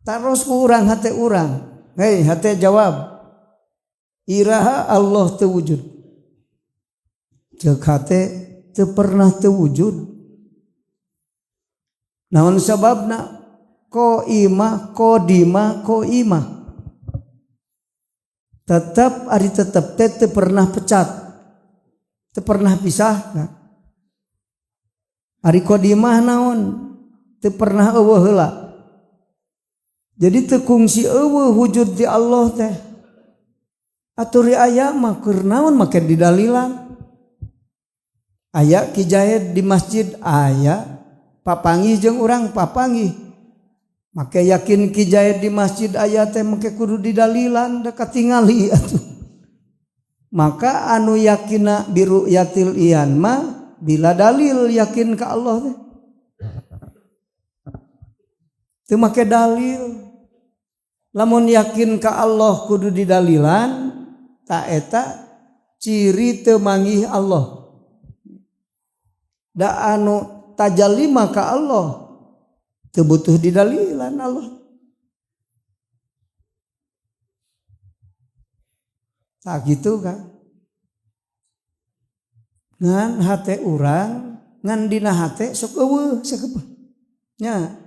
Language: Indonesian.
Taros ku urang hate urang. Hei hate jawab. Iraha Allah teu wujud. Ceuk hate teu pernah teu wujud. Naon sababna? Ko imah, ko dimah, ko imah. Tetap ari tetep teu pernah pecat. Teu pernah pisah. Ari kodimah naon? Teu pernah eueuh heula. Jadi teu kungsi eueuh wujud di Allah teh. Aturi aya mah keur naon make didalilan. Aya kijayet di masjid aya, papanggih jeung urang papanggih. Make yakin kijayet di masjid aya teh make kudu didalilan da katingali atuh. Maka anu yakina biru yatil ian mah bila dalil yakin ka Allah teh. Teu make dalil. Lamun yakin ka Allah kudu didalilan, ta eta ciri teu manggih Allah. Da anu tajallima ka Allah teu butuh didalilan Allah. Tak gitu kan? Ngan hate urang, ngan dina hate sok eueuh sakeupeung. Nya